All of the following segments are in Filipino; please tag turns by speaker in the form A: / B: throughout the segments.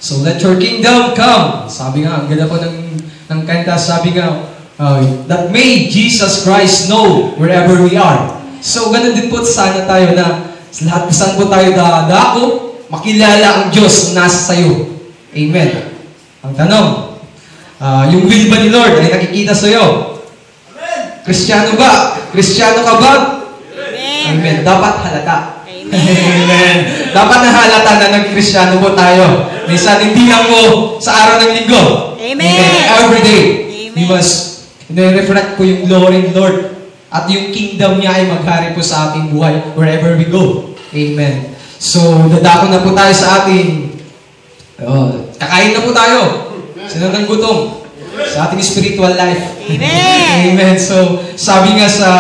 A: So let your kingdom come. Sabi nga, ang ganda po ng kanta, sabi nga, that may Jesus Christ know wherever we are. So ganun din po sana tayo na lahat saan po tayo dadako, makilala ang Diyos nasa sayo. Amen. Ang tanong, yung will ba ni Lord ay nakikita sa'yo? Amen. Kristyano ba? Kristyano ka ba? Amen. Amen. Dapat halata. Amen. Amen. Dapat nahalata na nag-Kristyano po tayo. Minsan hindi lang po sa araw ng linggo.
B: Amen.
A: Amen. Every day,
B: Amen.
A: we must reflect po yung glory ng Lord. At yung kingdom niya ay maghari po sa ating buhay wherever we go. Amen. So, dadako na po tayo sa ating kakain na po tayo. Sino ng gutom? Sa ating spiritual life.
B: Amen.
A: Amen. So, sabi nga sa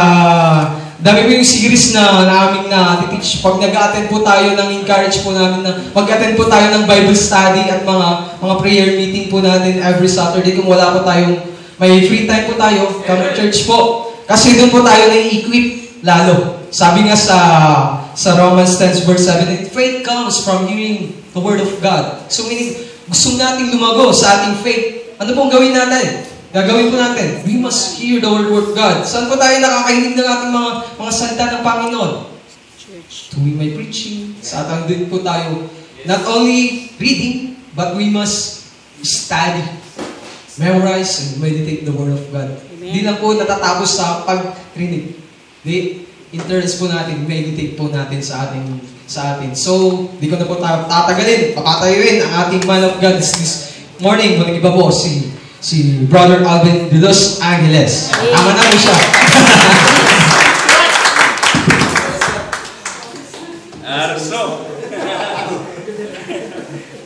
A: dami po yung series na namin na teach. Pag nag-attend po tayo encourage po namin na mag-attend po tayo ng Bible study at mga prayer meeting po natin every Saturday. Kung wala po tayong may free time po tayo, come to church po. Kasi doon po tayo na-equip lalo. Sabi nga sa Romans 10 verse 7, faith comes from hearing the Word of God. So meaning, gusto nating lumago sa ating faith. Ano pong gawin natin? Gagawin po natin. We must hear the Word of God. Saan po tayo nakakainig ng ating mga salita ng Panginoon? Church. Tuwing may preaching. Sa atang din po tayo. Not only reading, but we must study, memorize, and meditate the Word of God. Hindi lang po natatapos sa pag-rinig. Interest po natin, meditate po natin sa atin. So, di ko na po tatagalin, papatayuin ang ating man of God this morning. Walang iba po, si Brother Alvin de Los Angeles. Tama na po siya.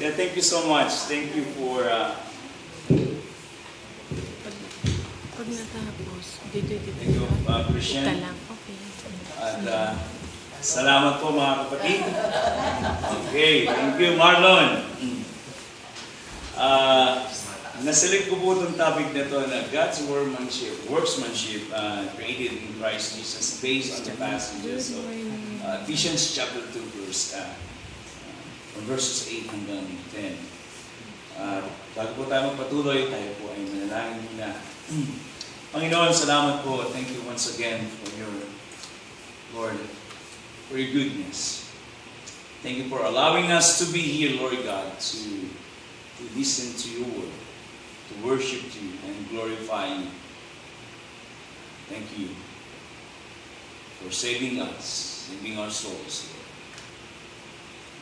C: Yeah, thank you so much. Thank you for
B: Pag natapos, dito.
C: thank you, Christian.
B: Ika lang, okay.
C: At salamat po mga kapatid. Okay, thank you Marlon. Naselect ko po itong topic na ito na God's workmanship created in Christ Jesus based on the passages of Ephesians chapter 2 from verses 8 hanggang 10. Bago po tayo magpatuloy, tayo po ay manalangin muna. Panginoon, salamat po. Thank you once again for your Lord, for your goodness. Thank you for allowing us to be here, Lord God, to listen to your word, to worship you and glorify you. Thank you for saving us, saving our souls, Lord.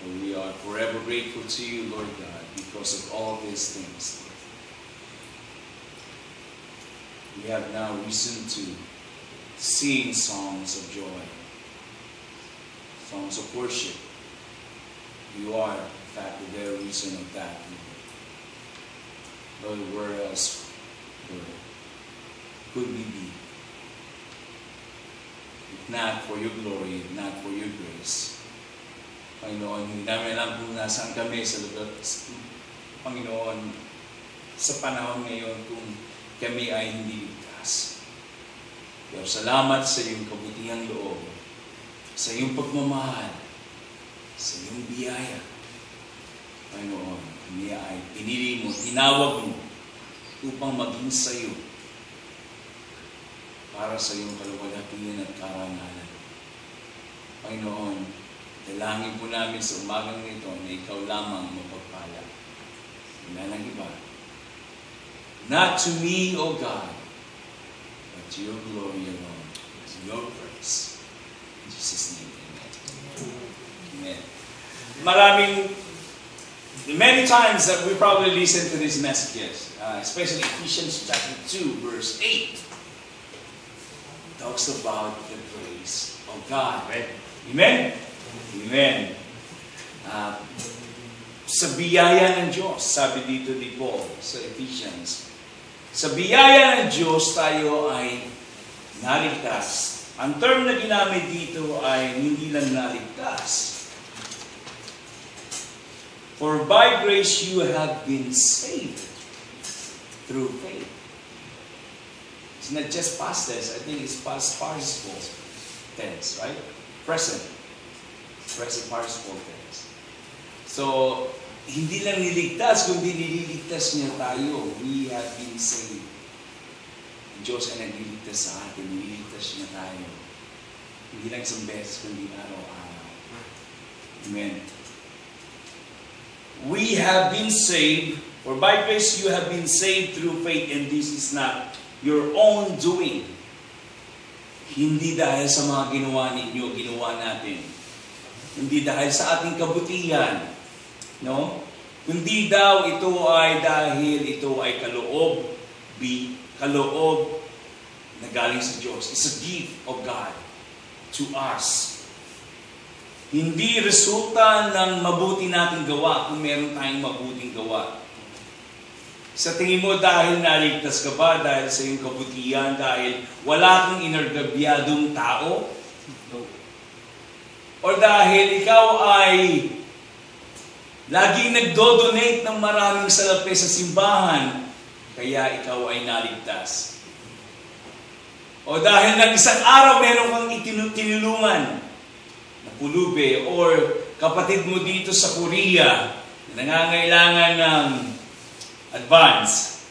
C: And we are forever grateful to you, Lord God, because of all these things, Lord. We have now reason to sing songs of joy, songs of worship. You are, in fact, the very reason of that. Lord, where else, Lord, could we be? If not for your glory, if not for your grace. Panginoon, hindi namin alam kung nasaan kami sa lugar, Panginoon, sa panahon ngayon kung kami ay hindi ligtas. Pero salamat sa iyong kabutihang loob, sa iyong pagmamahal, sa iyong biyaya. Panginoon, kami ay pinili mo, tinawag mo upang maging sa iyo para sa iyong kaluwalhatian at karangalan. Panginoon, dalangin po namin sa umagang nito na ikaw lamang mapagpala. Wala nang iba. Not to me, O God, but to your glory alone, to your praise. In Jesus' name, amen. Amen. Many times that we probably listen to these messages, especially Ephesians chapter 2, verse 8, talks about the grace of God. Right? Amen? Amen. Sa biyaya ng Diyos, sabi dito ni Paul sa Ephesians, sa biyaya ng Diyos tayo ay naligtas. Ang term na ginamit dito ay hindi lang naligtas. For by grace you have been saved through faith. It's not just past tense. I think it's past participle tense, right? Present participle tense. So, hindi lang niligtas, kundi nililigtas niya tayo. We have been saved. Diyos ay nagliligtas sa atin, nililigtas niya tayo. Hindi lang isang beses, kundi araw-araw. Amen. We have been saved, for by grace you have been saved through faith, and this is not your own doing. Hindi dahil sa mga ginawa ninyo, ginawa natin. Hindi dahil sa ating kabutihan. No? Kundi daw ito ay dahil ito ay kaloob na galing sa Diyos. It's a gift of God to us. Hindi resulta ng mabuti nating gawa kung meron tayong mabuting gawa. Sa tingin mo, dahil naligtas ka ba? Dahil sa iyong kabutihan? Dahil wala kang inergabyadong tao? O dahil ikaw ay laging nagdo-donate ng maraming salapi sa simbahan, kaya ikaw ay naligtas? O dahil ng isang araw meron kang tinulungan na pulube or kapatid mo dito sa Korea na nangangailangan ng advance,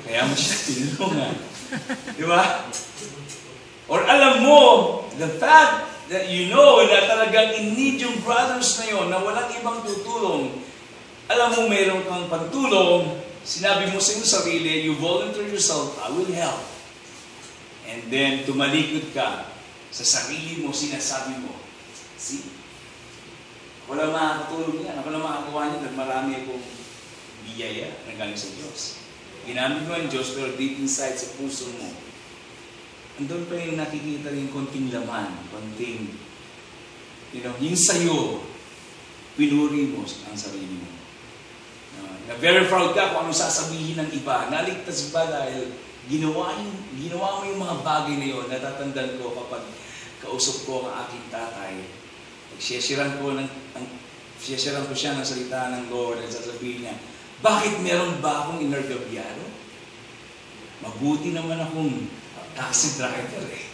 C: kaya mo siya tinulungan. Di ba? Or alam mo, the fact that you know na talagang in need yung brothers na yon, na walang ibang tutulong, alam mo mayroon kang pantulong, sinabi mo sa iyong sarili, you volunteer yourself, I will help. And then, tumalikod ka sa sarili mo, sinasabi mo, see, ako lang makakatulong yan, ako lang makakakuha niya, dahil marami akong biyaya na galing sa Diyos. Ginamit mo ang Diyos, pero deep inside sa puso mo, andun pa yung nakikita yung konting laman, konting, yung sayo, pinuri mo ang sarili mo. Na very proud ka kung ano sasabihin ng iba. Naligtas ba dahil ginawa mo yung mga bagay na yun. Natatandaan ko kapag kausap ko ang aking tatay, siyasiran ko siya ng salita ng Lord at sasabihin niya, bakit meron ba akong inergabyado? Mabuti naman akong taxi driver eh.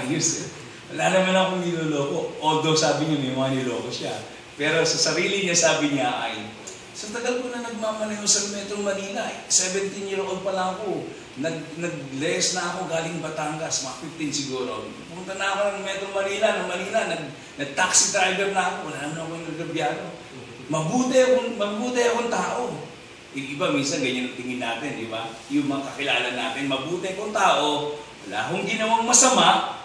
C: Ayos eh. Wala naman akong niloloko. Although sabi niya may mga niloko siya. Pero sa sarili niya sabi niya ay, sa tagal ko na nagmamaneho sa Metro Manila, 17-year-old pa lang ako. Nag-les na ako galing Batangas, mga 15 siguro. Pumunta na ako ng Metro Manila, nag-taxi driver na ako. Wala naman akong nagabyano. Mabuti akong tao. Yung iba, minsan ganyan ang tingin natin, di ba? Yung mga kakilala natin, mabuti akong tao, wala akong ginawang masama,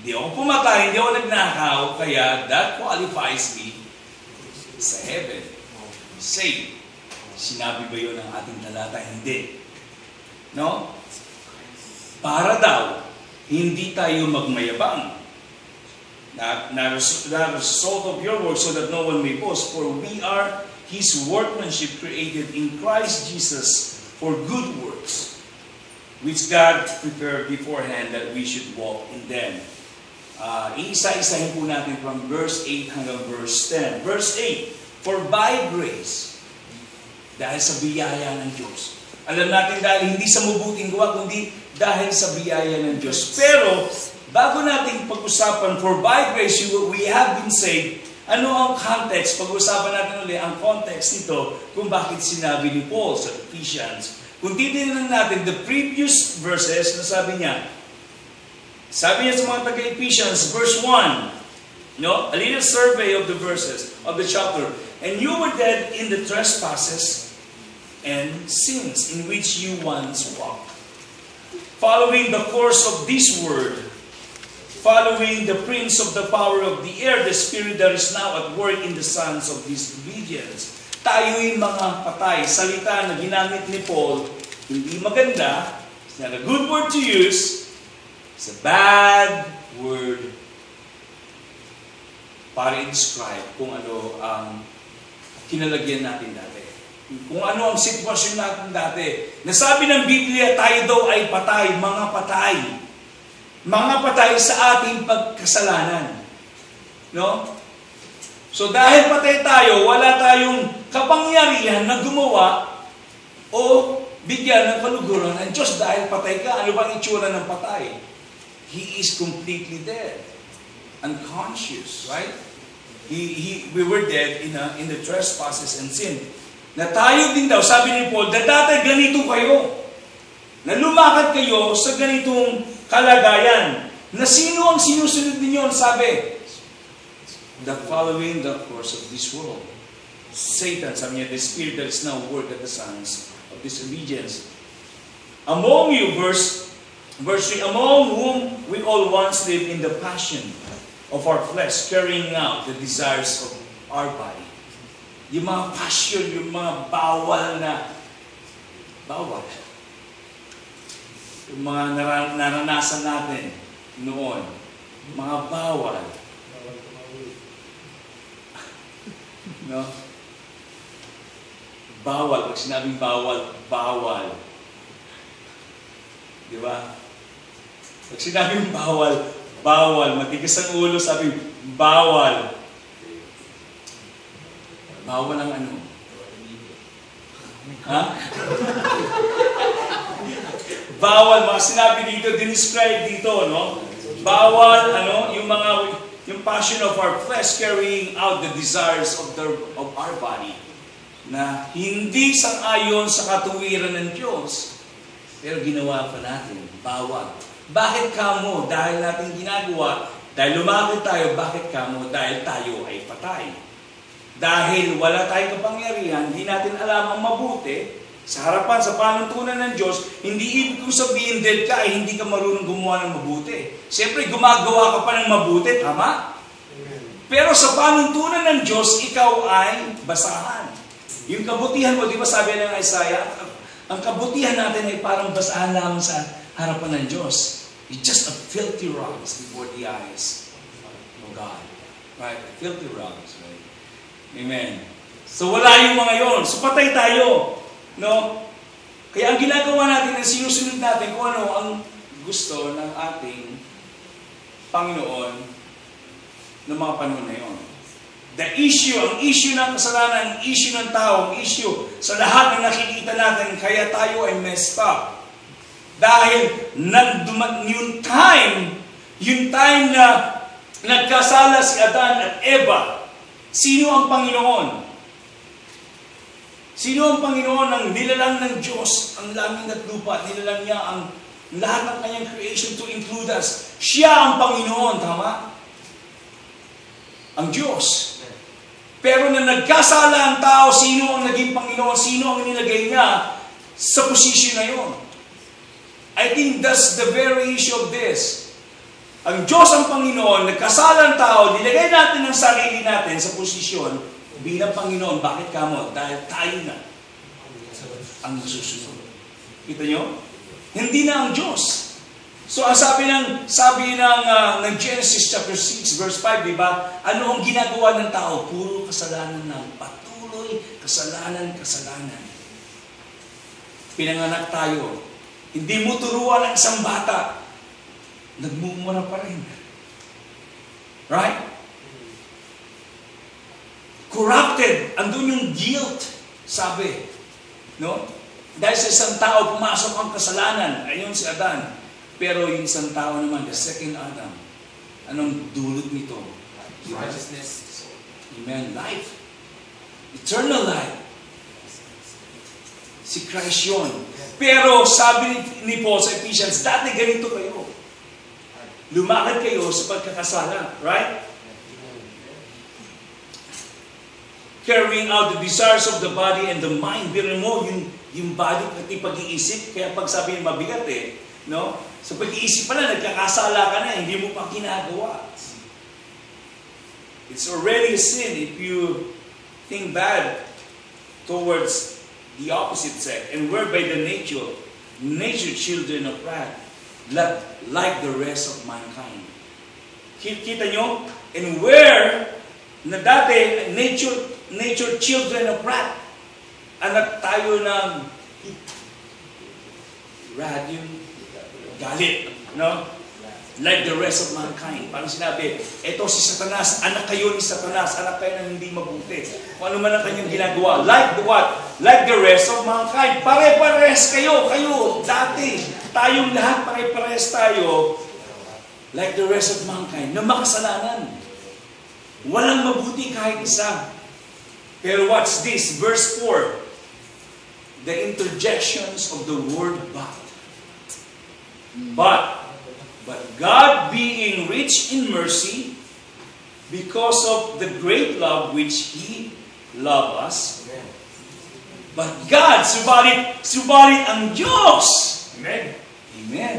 C: hindi ako pumatay, hindi ako nagnakaw, kaya that qualifies me sa heaven. Say, sinabi ba yun ng ating talata? Hindi. No? Para daw, hindi tayo magmayabang. Na result of your work so that no one may boast, for we are His workmanship created in Christ Jesus for good works, which God prepared beforehand that we should walk in them. Iisa-isahin po natin from verse 8 hanggang verse 10. Verse 8, for by grace, dahil sa biyaya ng Diyos. Alam natin dahil hindi sa mabuting gawa, kundi dahil sa biyaya ng Diyos. Pero, bago natin pag-usapan, for by grace we have been saved, ano ang context? Pag-usapan natin ulit ang context nito kung bakit sinabi ni Paul sa Ephesians. Kung titignan natin the previous verses, na sabi niya sa mga taga-Ephesians, verse 1, a little survey of the verses of the chapter. And you were dead in the trespasses and sins in which you once walked, following the course of this world, following the prince of the power of the air, the spirit that is now at work in the sons of disobedience. Tayo'y mga patay. Salita na ginamit ni Paul, hindi maganda. It's not a good word to use. It's a bad word para i-describe kung ano ang kinalagyan natin dati. Kung ano ang sitwasyon natin dati. Nasabi ng Biblia, tayo daw ay patay, mga patay. Mga patay sa ating pagkasalanan. No? So dahil patay tayo, wala tayong kapangyarihan na gumawa o bigyan ng kaluguran ng Diyos dahil patay ka. Ano bang itsura ng patay? He is completely dead. Unconscious, right? we were dead in the trespasses and sin. Na tayo din daw, sabi ni Paul, na dati ganito kayo. Na lumakad kayo sa ganitong kalagayan. Na sino ang sinusunod ninyo? Sabi, following the course of this world. Satan, sabi niya, the spirit that is now work at the sons of disobedience. Among you, verse 3, among whom we all once lived in the passion of our flesh, carrying out the desires of our body. Yung mga passion, yung mga bawal. Yung mga naranasan natin noon. Mga bawal. No? Bawal. Pag sinabing bawal, bawal. Di ba? Pag sinabing bawal, bawal. Matigas ang ulo, sabi, bawal. Bawal ang ano? Ha? Bawal, mga sinabi dito, dinescribe dito, no? Bawal, yung passion of our flesh carrying out the desires of our body na hindi sang-ayon sa katuwiran ng Diyos. Pero ginawa pa natin, bawal. Bakit kamo? Dahil natin ginagawa, dahil lumakad tayo, bakit kamo? Dahil tayo ay patay. Dahil wala tayong kapangyarihan, hindi natin alam ang mabuti, sa harapan, sa panuntunan ng Diyos, hindi ibig kong sabihin dead ka, ay hindi ka marunong gumawa ng mabuti. Siyempre, gumagawa ka pa ng mabuti, tama? Pero sa panuntunan ng Diyos, ikaw ay basahan. Yung kabutihan mo, di ba sabi ng Isaiah, ang kabutihan natin ay parang basahan lamang sa harapan ng Diyos. It's just a filthy rags before the eyes of God. Right? Filthy rags, right? Amen. So wala yung mga yon. So patay tayo. No? Kaya ang ginagawa natin, ang sinusunod natin kung ano ang gusto ng ating Panginoon ng mga panahon na yon. Ang issue ng kasalanan, ang issue ng tao, ang issue sa lahat ng nakikita natin, kaya tayo ay messed up. Dahil yung time na nagkasala si Adan at Eva, sino ang Panginoon? Sino ang Panginoon ang nilalang ng Diyos, ang langit at lupa, nilalang niya ang lahat ng kanyang creation to include us. Siya ang Panginoon, tama? Ang Diyos. Pero na nagkasala ang tao, sino ang naging Panginoon, sino ang nilagay niya sa posisyon na yun? I think that's the very issue of this. Ang Diyos ang Panginoon, nagkasala ang tao, nilagay natin ang sarili natin sa posisyon bilang Panginoon. Bakit kamo? Dahil tayo na ang masusunod. Kita nyo? Hindi na ang Diyos. So ang sabi ng Genesis chapter 6 verse 5, di ba? Ano ang ginagawa ng tao? Puro kasalanan ng patuloy, kasalanan. Pinanganak tayo. Hindi mo turuan ang isang bata. Nagmumura pa rin. Right? Corrupted. Andun yung guilt, sabi. No? Dahil sa isang tao, pumasok ang kasalanan. Ayun si Adan. Pero yung isang tao naman, the second Adam, anong dulot nito? Righteousness. Amen. Life. Eternal life. Si Christ yun. Pero sabi ni Paul sa Ephesians, dati ganito kayo. Lumakad kayo sa pagkakasala. Right? Carrying out the desires of the body and the mind. Pero mo, yung body, pati pag-iisip, kaya pag sabihin mabigat no? Sa pag-iisip pa na, nagkakasala ka na, hindi mo pa ginagawa. It's already a sin if you think bad towards the opposite sex. And we're by the nature children of wrath, like the rest of mankind. Kita nyo? And we're, na dati, nature children of wrath. Anak tayo ng wrath, yung galit, no? Like the rest of mankind. Parang sinabi, eto si Satanas, anak kayo ni Satanas, anak kayo ng hindi mabuti. Kung ano man ang kanyang ginagawa. Like the what? Like the rest of mankind. Pare-pares kayo, dati. Tayong lahat, pare-pares tayo. Like the rest of mankind, na makasalanan. Walang mabuti kahit isa. Pero what's this? Verse 4. The interjections of the word but God being rich in mercy, because of the great love which He loved us. But God, subalit ang Diyos. Amen. Amen.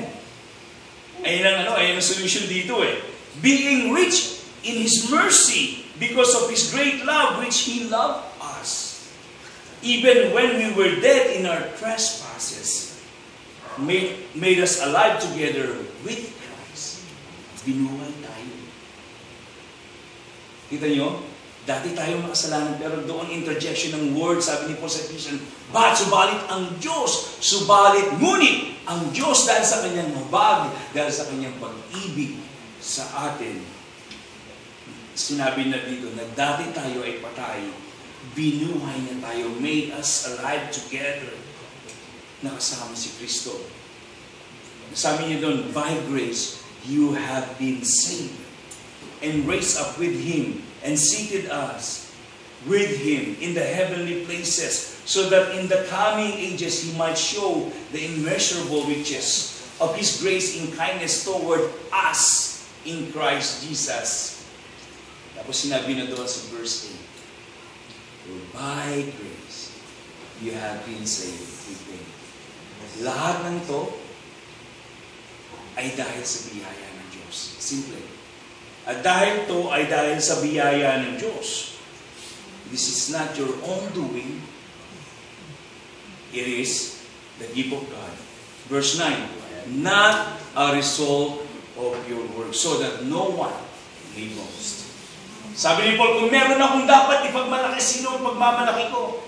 C: Ayun ang solution dito eh. Being rich in His mercy, because of His great love which He loved us. Even when we were dead in our trespasses, made us alive together with Christ. Binuhay tayo. Kita nyo? Dati tayo makasalanan, pero doon interjection ng word, sabi ni Paul sa Ephesians, subalit ang Diyos, ngunit ang Diyos dahil sa Kanyang mabag, dahil sa Kanyang pag-ibig sa atin. Sinabi na dito na dati tayo ay patay, binuhay niya tayo, made us alive together. Nakasama si Kristo. Sabi niya doon, by grace, you have been saved and raised up with Him and seated us with Him in the heavenly places, so that in the coming ages He might show the immeasurable riches of His grace in kindness toward us in Christ Jesus. Tapos sinabi na doon sa verse 8, for by grace you have been saved with Him. Lahat ng to ay dahil sa biyaya ng Diyos. Simple. At dahil to ay dahil sa biyaya ng Diyos. This is not your own doing. It is the gift of God. Verse 9, not a result of your work, so that no one may boast. Sabi ni Paul, kung meron akong dapat ipagmalaki, sino ang pagmamalaki ko?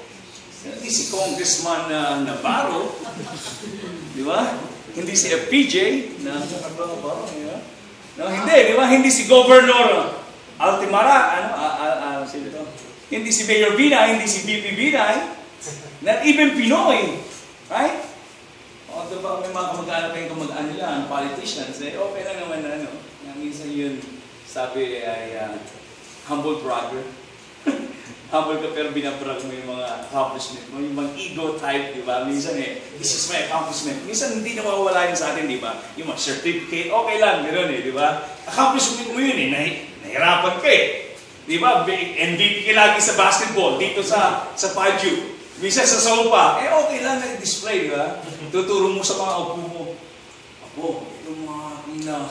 C: Hindi si Congressman Navarro. Di ba? Hindi si FPJ. No, hindi, di ba? Hindi si Governor Altimara. Sino ito? Hindi si Mayor Binay, hindi si VP Binay. Not even Pinoy. Right? O, diba, may mga kamag-anak kayong kamag-anak nila, politicians, okay lang naman na, minsan yun, sabi ay humble bragger. Humble ka pero binabrag mo yung mga accomplishment mo, yung mga ego type, di ba? Minsan this is my accomplishment. Minsan hindi nawawala yun sa atin, di ba? Yung mga certificate, okay lang, gano'n di ba? Accomplishment mo yun nahirapan ka Di ba? MVP ka lagi sa basketball, dito sa Paju. Minsan sa sopa, okay lang na-display, di ba? Tuturo mo sa mga apo mo. Apo, itong mga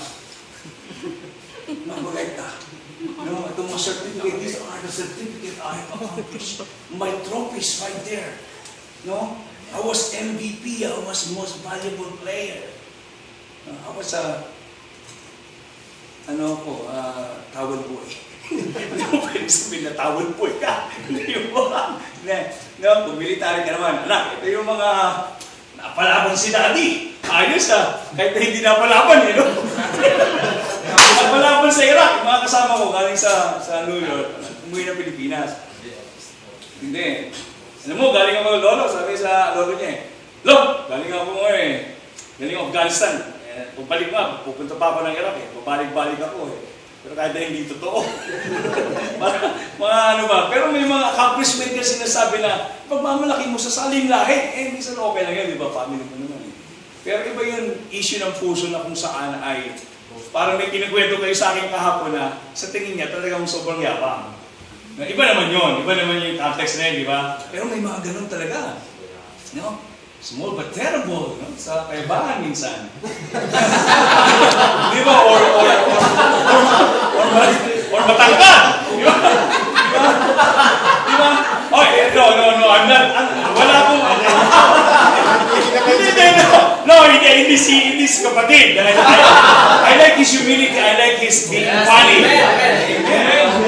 C: kolekta. No, itong mga certificate, these are the certificate I accomplished. My trophies right there. No? I was MVP, I was most valuable player. I was towel boy. Hindi mo pwede sabihin na towel boy ka. Hindi mo ba? No, kung military ka naman, anak, ito yung mga napalaban si daddy. Ayos kahit na hindi napalaban no? Napalaban sa Iraq, yung mga kasama ko galing sa New York, umuwi ng Pilipinas. Hindi. Alam mo, galing ako lolo, sabi sa lolo niya Lo, galing ako galing ako Afghanistan. Pagbalik nga, pupunta pa ako ng Iraq babalik-balik ako Pero kahit na hindi totoo. Pero may mga accomplishment kasi sinasabi na pagmamalaki mo sa saling lahi, minsan okay lang yun, di ba? Family mo naman Pero iba yung issue ng puso na kung saan ay parang may kinukwento kayo sa akin kahapon na sa tingin niya talagang sobrang yabang. Iba naman yun. Iba naman yung context na yun, di ba? Pero may mga ganun talaga. No? Small but terrible. No? Sa kaibahan minsan. Di ba? Or matangkad. Di ba? Di ba? No. Wala akong... Hindi si kapatid. I like his humility. I like his being funny.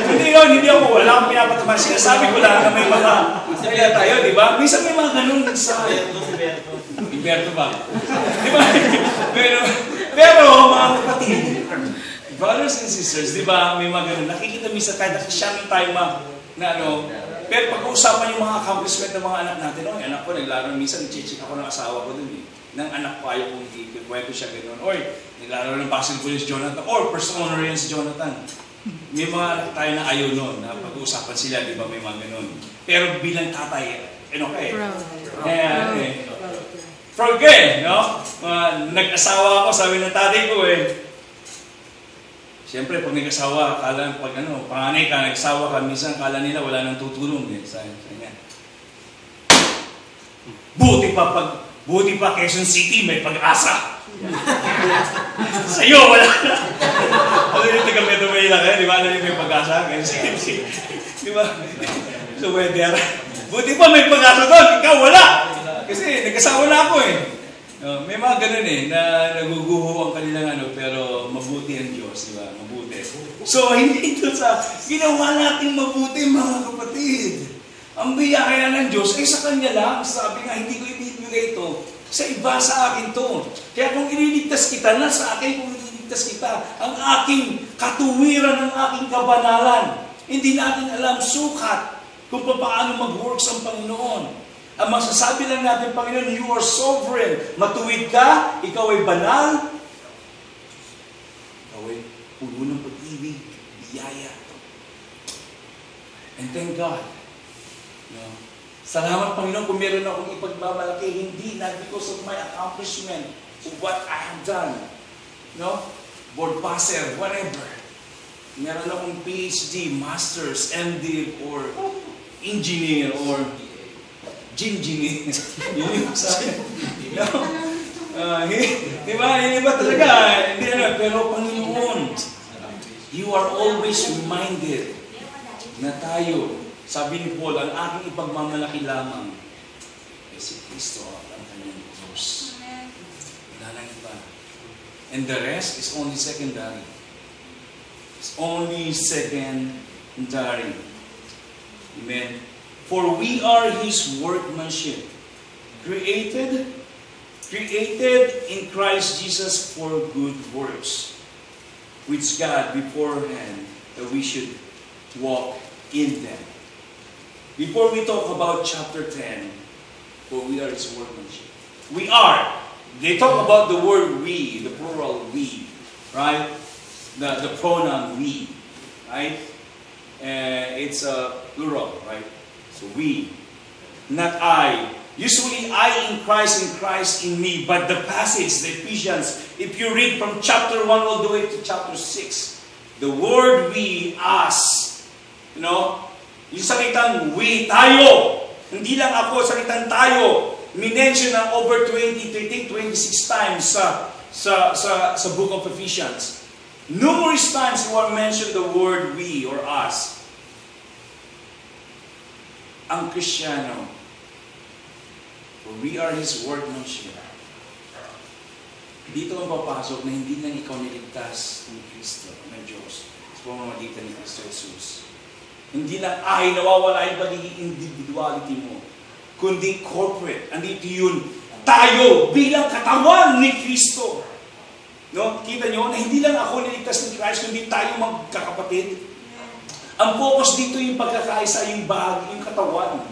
C: Hindi ako. Wala akong pinapataman. Sinasabi ko lang na may mga kaya tayo, di ba? Minsan may mga ganun sa... Iberto ba? Di ba? Pero mga kapatid, brothers and sisters, di ba? May mga ganun. Nakikita minsan tayo, nakasyamin tayo pero pag-uusapan yung mga accomplishment ng mga anak natin, yung anak ko, naglaro minsan, nag-check ako ng asawa ko dun ng anak ko, ayaw kong ikwento siya gano'n. Or, naglaro ng basketball si Jonathan. Or, first honor yan si Jonathan. may mga tayo na ayaw nun, na pag-uusapan sila, di ba, may mga ganun. Pero bilang tatay, okay. Proud ka no? Nag-asawa ako, sabi ng tatay ko siyempre, pag nag-asawa, panganay ka, nag-asawa ka, minsan kala nila wala nang tutulong Sabi niya. Buti pa Quezon City, may pag-asa. Sa'yo, wala na. Ano yung taga-Metro Manila kayo, di ba? Ano yung may pag-asa? Quezon City. Di ba? So, weather. Buti pa may pag-asa doon, ikaw wala. Kasi nag-asawa na ako may mga ganun na naguguho ang kanilang pero mabuti ang Diyos, di ba? Mabuti. So, hindi ito sa ginawa natin mabuti, mga kapatid. Ang biyaya ng Diyos ay sa Kanya lang. Sabi nga, hindi ko ibibigay ito. Sa iba, sa akin to. Kaya kung ililigtas kita, nasa akin kung ililigtas kita. Ang aking katuwiran, ang aking kabanalan. Hindi natin alam sukat kung paano mag-works ang Panginoon. Ang masasabi lang natin, Panginoon, you are sovereign. Matuwid ka, ikaw ay banal. Ikaw ay puno ng pag-ibig, biyaya. And thank God. Salamat, Panginoon, kung meron akong ipagmamalaki, hindi not because of my accomplishment, of what I have done. Board passer, whatever. Meron akong PhD, Masters, MD, or engineer, or engineer. Yun yung sa akin. Di ba? Hindi ba talaga? Hindi pero Panginoon, you are always reminded na tayo, sabi ni Paul, ang aking ipagmamalaki lamang ay si Kristo ang kanyang Diyos. Wala lang iba. And the rest is only secondary. It's only secondary. Amen. For we are His workmanship, created in Christ Jesus for good works, which God beforehand that we should walk in them. Before we talk about chapter 10, for we are His workmanship. We are. They talk about the word we, the plural we, right? The pronoun we, right? It's a plural, right? So we, not I. Usually I in Christ in me. But the passage, the Ephesians, if you read from chapter 1 all the way to chapter 6, the word we, us, yung salitang we, tayo. Hindi lang ako, salitang tayo. Minention ng over 26 times sa book of Ephesians. Numerous times you are mentioned the word we or us. Ang Kristiyano, for we are His workmanship. Dito ang papasok na hindi lang ikaw niligtas ni Kristo, ng Diyos, sa pamamagitan ni Kristo Jesus. Hindi lang nawawala yung pagiging individuality mo, kundi corporate. Andito yun, tayo bilang katawan ni Kristo. Kita nyo na hindi lang ako niligtas ni Christ, kundi tayo magkakapatid. Ang focus dito yung pagkakaisa, yung bahagi, yung katawan.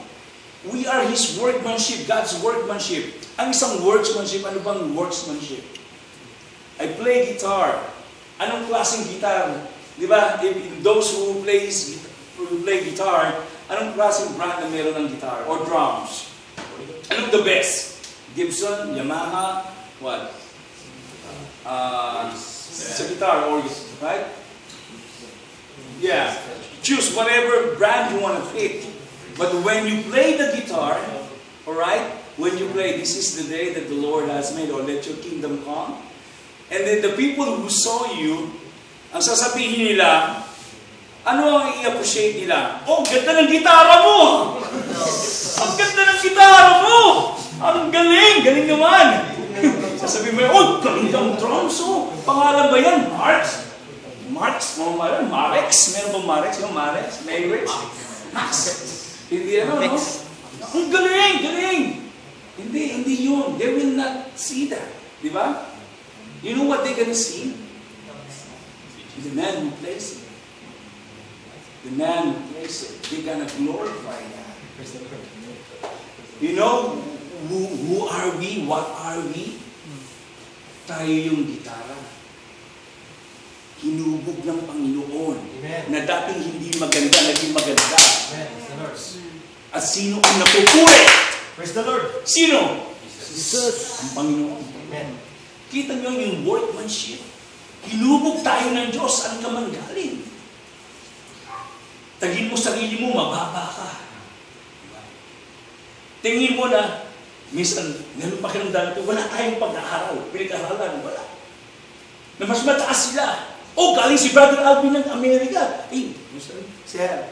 C: We are His workmanship, God's workmanship. Ang isang workmanship, ano bang workmanship? I play guitar. Anong klaseng guitar? Di ba? Those who play guitar, anong klaseng brand na meron ng guitar? Or drums? Anong the best? Gibson, Yamaha, what? Sa guitar, organ, right? Yeah. Choose whatever brand you want to pick. But when you play the guitar, alright, when you play, this is the day that the Lord has made, or let your kingdom come. And then the people who saw you, ang sasabihin nila, ano ang i-appreciate nila? Oh, ganda ng gitara mo! Ang ganda ng gitara mo! Ang galing! Galing naman! Sasabihin mo, oh, galing ang drums, oh! Pangalan ba yan? Marx? Marx? Marex? Meron ba Marex? Yung Marex? Marex? Max? Hindi no? Ang galing! Galing! Hindi yun. They will not see that. Di ba? You know what they're gonna see? The man who plays it. The man who plays it. They're gonna glorify that. You know, who are we? What are we? Tayo yung gitara. hinubog ng Panginoon.
D: Amen.
C: Na dating hindi maganda, naging maganda.
D: Amen. Praise the Lord.
C: At sino ang napupuri?
D: Praise the Lord.
C: Sino?
B: Jesus.
C: Ang Panginoon.
D: Amen.
C: Kita nyo yung workmanship. Hinubog tayo ng Diyos, saan ka man galing. Tagin mo sarili mo, mababa ka. Tingin mo na, minsan, ganun pakiramdam natin, wala tayong pag-aaral. Pinag-aaralan, wala. Na mas mataas sila. Oh, galing si Brother Alvin ng Amerika. Eh, Sir.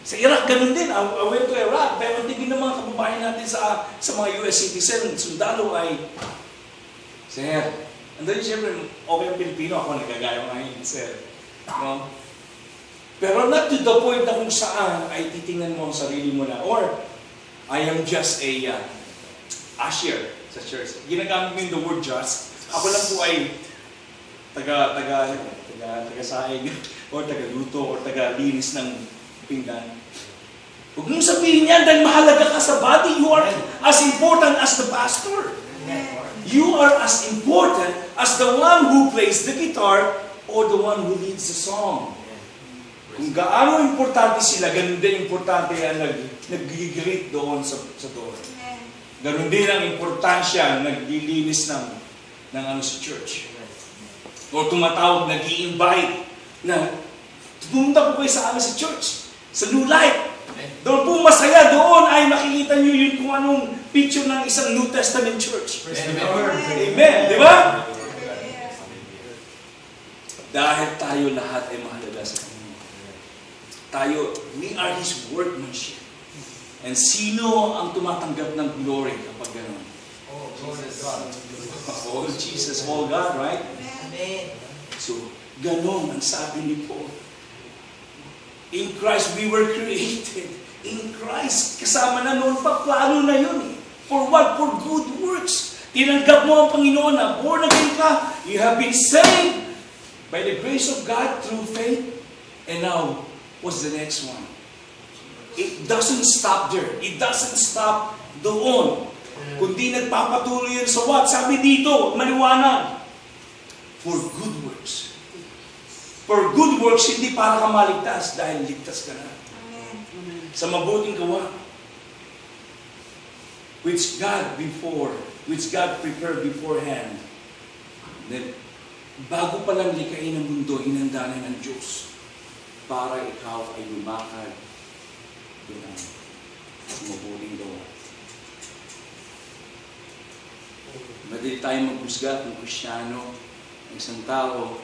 C: Sa Iraq, ganun din. I went to Iraq. Pero tingin ng mga kababayan natin sa mga US citizen, sundalo ay, Sir. Andun siyempre, okay ang Pilipino, ako nagagaya ngayon, Sir. No? Pero not to the point na kung saan ay titingnan mo ang sarili mo na, or I am just a usher sa church. Ginagamit mo yung the word just. Ako lang po ay taga-saing, or taga-luto, or taga-linis ng pinggan. Huwag mong sabihin yan dahil mahalaga ka sa body. You are as important as the pastor. You are as important as the one who plays the guitar or the one who leads the song. Kung gaano importante sila, ganun din importante ang nag-greet doon sa door. Ganun din ang importansya naglilinis ng sa church. O tumatawag, nag-i-invite na pumunta po kayo sa amin sa church, sa New Life. Doon po masaya, doon ay makikita nyo yun kung anong picture ng isang New Testament church. Amen. Di ba? Dahil tayo lahat ay mahalaga sa Panginoon. Tayo, we are His workmanship. And sino ang tumatanggap ng glory kapag gano'n?
D: Oh, God.
C: All Jesus, all God, right?
D: Amen.
C: So, gano'n ang sabi ni Paul. In Christ, we were created. In Christ, kasama na noon pa, plano na yun. For what? For good works. Tinanggap mo ang Panginoon na born again ka. You have been saved by the grace of God through faith. And now, what's the next one? It doesn't stop there. It doesn't stop doon. Kundi nagpapatuloy yun sa what? Sabi dito, maliwanag. For good works. For good works, hindi para ka maligtas dahil ligtas ka na. Sa mabuting gawa. Which God prepared beforehand. That bago pa lang likain ang mundo, inanda na ng Diyos para ikaw ay lumakad doon sa mabuting gawa. Madali tayong maghusga kung Kristiyano, ang isang tao,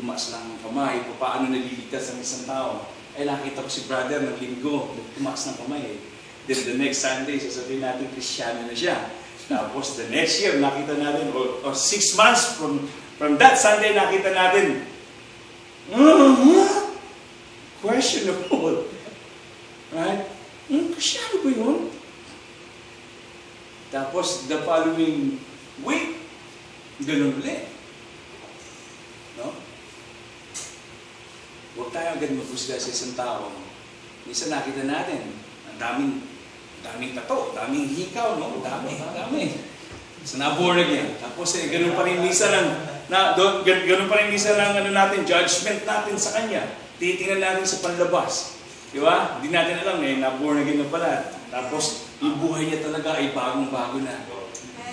C: tumaas lang ang kamay, paano naliligtas ang isang tao. Ay nakita ko si brother ng linggo, tumaas ng kamay. Then the next Sunday, sasabihin natin Kristiyano na siya. Tapos the next year, nakita natin, or 6 months from that Sunday, nakita natin, questionable. Right? Kristiyano ba yun? Tapos the following week, ganun ulit. No? Huwag tayo agad maghusga sa isang tao. Minsan nakita natin, ang daming tato, daming hikaw, no? Dami. So na-born again. Tapos ganun pa rin minsan ganun pa rin minsan ang natin, judgment natin sa kanya. Titingnan natin sa panlabas. Di ba? Hindi natin alam na-born again na pala. Tapos yung buhay niya talaga ay bagong-bago na.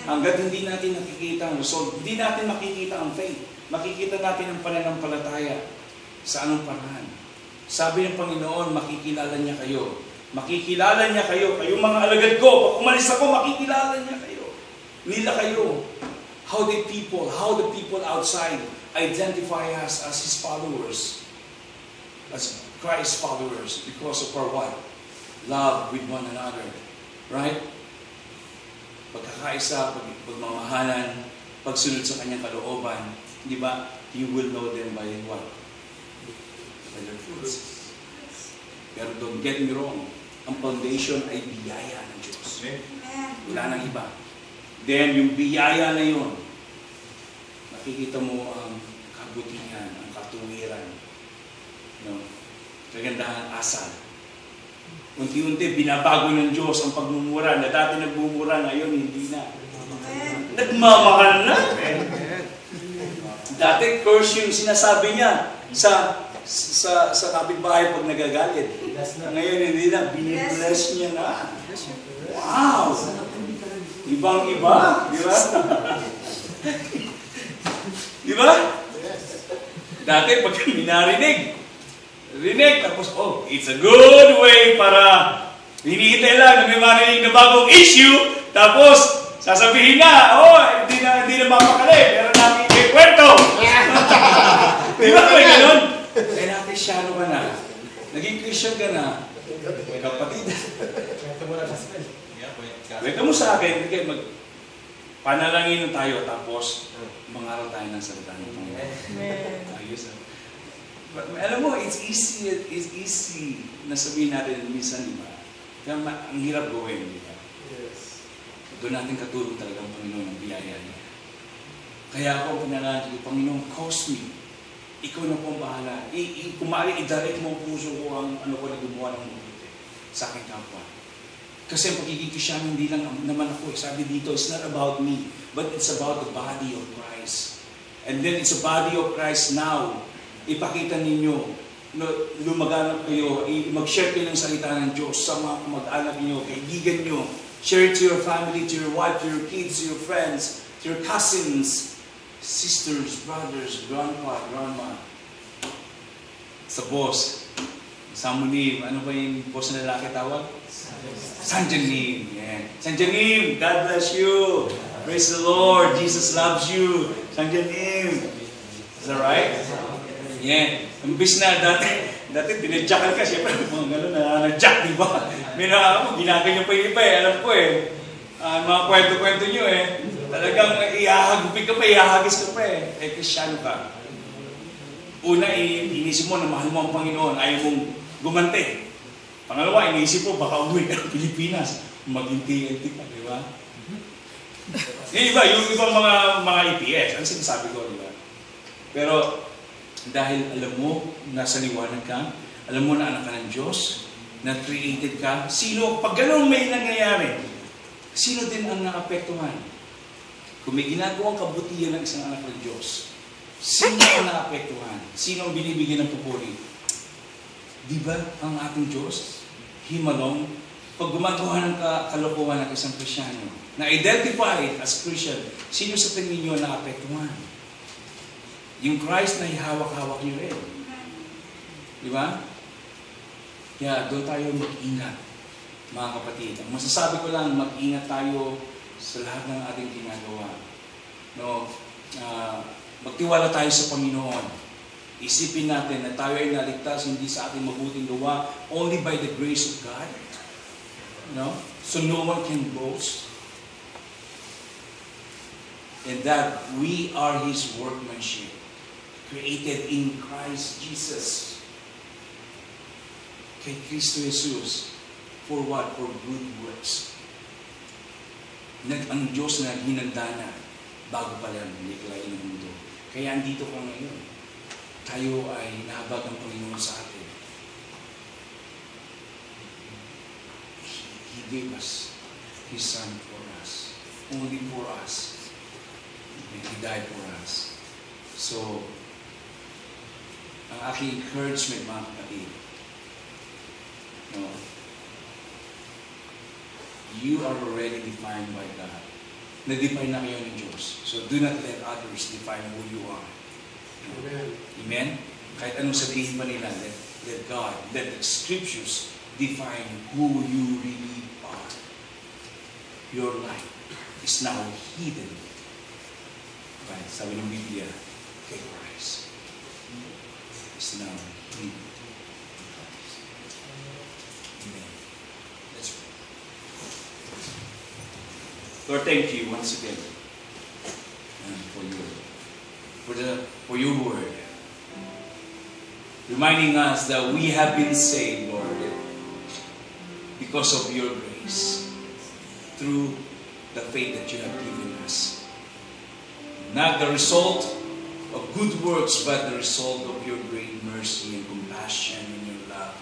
C: Hanggat hindi natin nakikita ang result, hindi natin makikita ang faith. Makikita natin ang pananampalataya sa anong paraan. Sabi ng Panginoon, makikilala niya kayo. Makikilala niya kayo. Kayong mga alagad ko, pag umalis ako, makikilala niya kayo. Nila kayo. How the people outside identify us as His followers. As Christ's followers. Because of our what? Love with one another. Right? Pagkakaisa, pagmamahalan, pagsunod sa kanyang kalooban. Di ba? You will know them by what? By their fruits. Pero don't get me wrong. Ang foundation ay biyaya ng Diyos. Wala nang iba. Then, yung biyaya na yun, nakikita mo ang kabutihan, ang katuwiran, no? Kagandahan asal. Unti-unti, binabago ng Diyos ang pagmumura. Na dati nagmumura, ngayon hindi na. Nagmamahal na. Dati curse yung sinasabi niya sa kapitbahay pag nagagalit. Ngayon hindi na, binibless niya na. Wow! Ibang-iba, di ba? Di ba? Dati pag rinig, tapos, oh, it's a good way para hinihintay lang na may marinig na bagong issue, tapos sasabihin na, oh, hindi na mapakali, pero namin ikwento. Di ba may ganun? Eh natin shallow ka na. Naging Christian ka na. May kapatid. Kwento mo sa akin, panalangin tayo, tapos mangaral tayo ng salita ng Panginoon. Ayos. Alam mo, it's easy na sabihin natin minsan, di ba? Kaya ang hirap gawin, di ba? Yes. Doon natin katulong talaga ang Panginoon ng biyaya niya. Kaya ako pinangalan ko, Panginoon, cause me. Ikaw na po ang bahala. Kung maaari, i-direct mo ang puso ko ang ano ko na gumawa ng mabuti sa aking kapwa. Kasi ang pagiging Kristiyan, hindi lang naman ako. Sabi dito, it's not about me, but it's about the body of Christ. And then it's the body of Christ now. Ipakita ninyo, lumaganap kayo, mag-share kayo ng salita ng Diyos sa mga mag-anak niyo, kaibigan niyo. Share it to your family, to your wife, to your kids, to your friends, to your cousins, sisters, brothers, grandpa, grandma. Sa boss, Samunim, ano ba yung boss na lalaki tawag? Sanjanim. Yeah. Sanjanim, God bless you. Praise the Lord. Jesus loves you. Sanjanim. Is that right? Yeah. Imbis na dati pinadyakan ka, siyempre, mga gano'n na-jack, di ba? Ginaganyan pa yung iba eh. Alam ko eh. Mga kwento-kwento nyo eh. Talagang ihahagupin ka pa, ihahagis ka pa eh. Eh, Kristyano ka. Una, inisip mo na mahal mo ang Panginoon, ayaw mong gumante. Pangalawa, inisip mo, baka umuwi ka ng Pilipinas. Mag-inti-inti ka, di ba? Yung iba, yung ibang mga EPS, ano sinasabi ko, di ba? Pero, dahil alam mo, nasa liwanag ka, alam mo na anak ka ng Diyos, na created ka, sino, pag gano'n may nangyayari, sino din ang naapektuhan? Kung may ginagawang kabutihan ng isang anak ng Diyos, sino ang naapektuhan? Sino ang binibigyan ng pupuri? Di ba ang ating Diyos? Himalong, pag gumagawa ng kalokohan ng isang Kristyano, na identified as Christian, sino sa tingin nyo naapektuhan? Yung Christ na ihawak-hawak nyo rin. Di ba? Kaya doon tayo mag-ingat, mga kapatid. Ang masasabi ko lang, mag-ingat tayo sa lahat ng ating ginagawa. No? Magtiwala tayo sa Panginoon. Isipin natin na tayo ay naligtas hindi sa ating mabuting gawa, only by the grace of God. No? So no one can boast. And that we are His workmanship, created in Christ Jesus. Kay Kristo Jesus. For what? For good works. Ang Diyos na hinanda na bago pa lang liklain ng mundo. Kaya andito ka ngayon. Tayo ay nahabag ang Panginoon sa atin. He gave us His Son for us. Only for us. And He died for us. So, ang aking encouragement, mga kapatid, no, you are already defined by God. Na-define na kayo ng Diyos. So, do not let others define who you are.
D: Amen.
C: Amen? Kahit anong sabihin pa nila, let God, let the Scriptures define who you really are. Your life is now hidden. Right? Sabi ng Biblia, kay Christ. It's now hidden. Amen. Let's pray. Lord, thank you once again for your word. Reminding us that we have been saved, Lord, because of your grace, through the faith that you have given us. Not the result of good works, but the result of your great mercy and compassion and your love.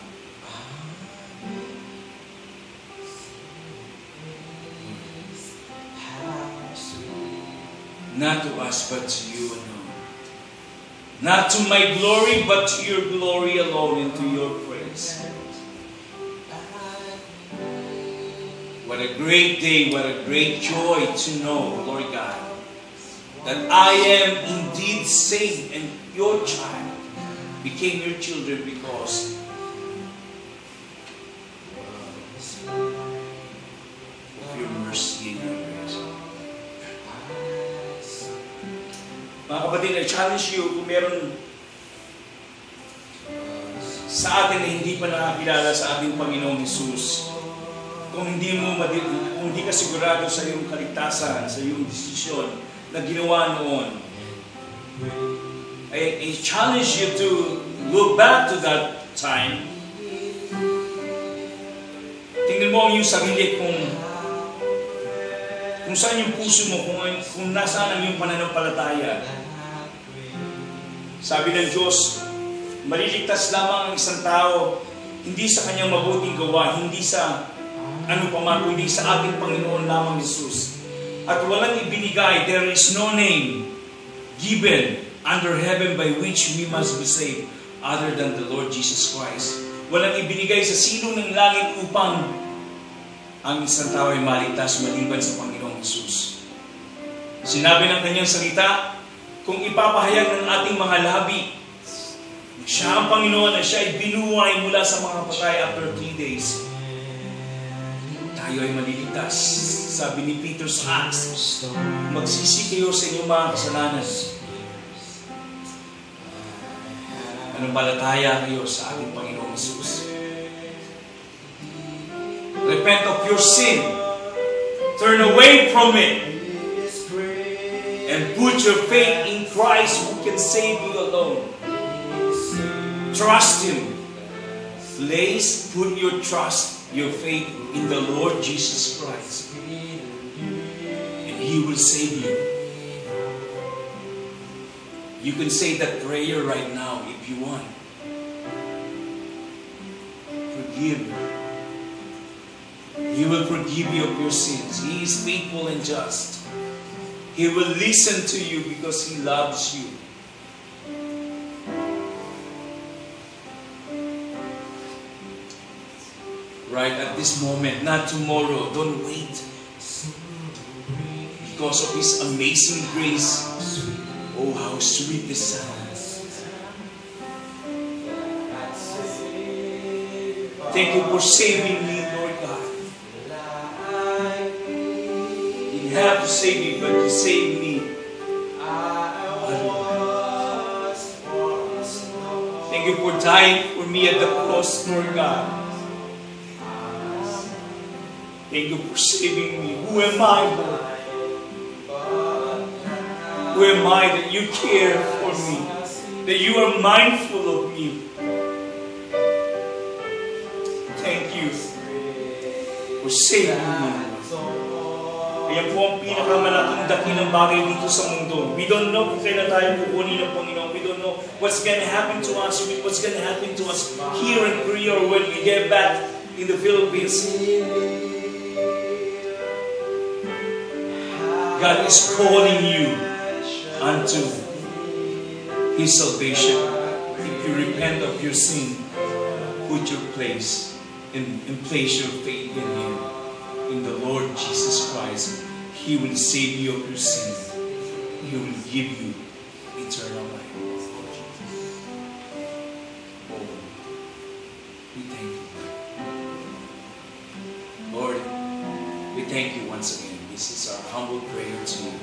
C: Not to us, but to you alone. Not to my glory, but to your glory alone and to your praise. What a great day, what a great joy to know, Lord God, that I am indeed saved and your child became your children because of your mercy and your grace. Mga kapatid, I challenge you kung meron sa atin na hindi pa nakakilala sa ating Panginoong Jesus. Kung hindi ka sigurado sa iyong kaligtasan, sa iyong desisyon na ginawa noon, I challenge you to look back to that time. Tingnan mo ang iyong sarili kung saan yung puso mo, kung nasaan ang iyong pananampalataya. Sabi ng Diyos, maliligtas lamang ang isang tao, hindi sa kanyang mabuting gawa, hindi sa ano pa man, kundi sa ating Panginoon lamang Jesus. At walang ibinigay, there is no name given under heaven by which we must be saved other than the Lord Jesus Christ. Walang ibinigay sa silong ng langit upang ang isang tao ay maligtas maliban sa Panginoong Jesus. Sinabi ng kanyang salita, kung ipapahayag ng ating mga labi, siya ang Panginoon na siya ay binuhay mula sa mga patay after 3 days, tayo ay maliligtas. Sabi ni Peter sa Acts, magsisi kayo sa inyong mga kasalanan. Manampalataya kayo sa ating Panginoong Jesus. Repent of your sin. Turn away from it. And put your faith in Christ who can save you alone. Trust Him. Please put your trust, your faith in the Lord Jesus Christ. And He will save you. You can say that prayer right now if you want. Forgive. He will forgive you of your sins. He is faithful and just. He will listen to you because He loves you. Right at this moment, not tomorrow. Don't wait. Because of His amazing grace. Oh, how sweet the sound. Thank you for saving me, Lord God. You didn't have to save me, but you saved me. Thank you for dying for me at the cross, Lord God. Thank you for saving me. Who am I, Lord? Who am I that you care for me? That you are mindful of me? Thank you for saving me. Ayan po ang pinakamalaking dakilang bagay dito sa mundo. We don't know kung kailan tayo kukunin ng Panginoon. We don't know what's going to happen to us, what's going to happen to us here in Korea or when we get back in the Philippines. God is calling you unto His salvation. If you repent of your sin, put your place and place your faith in Him, in the Lord Jesus Christ. He will save you of your sin. He will give you eternal life. Oh, we thank you. Lord, we thank you once again. This is our humble prayer to you.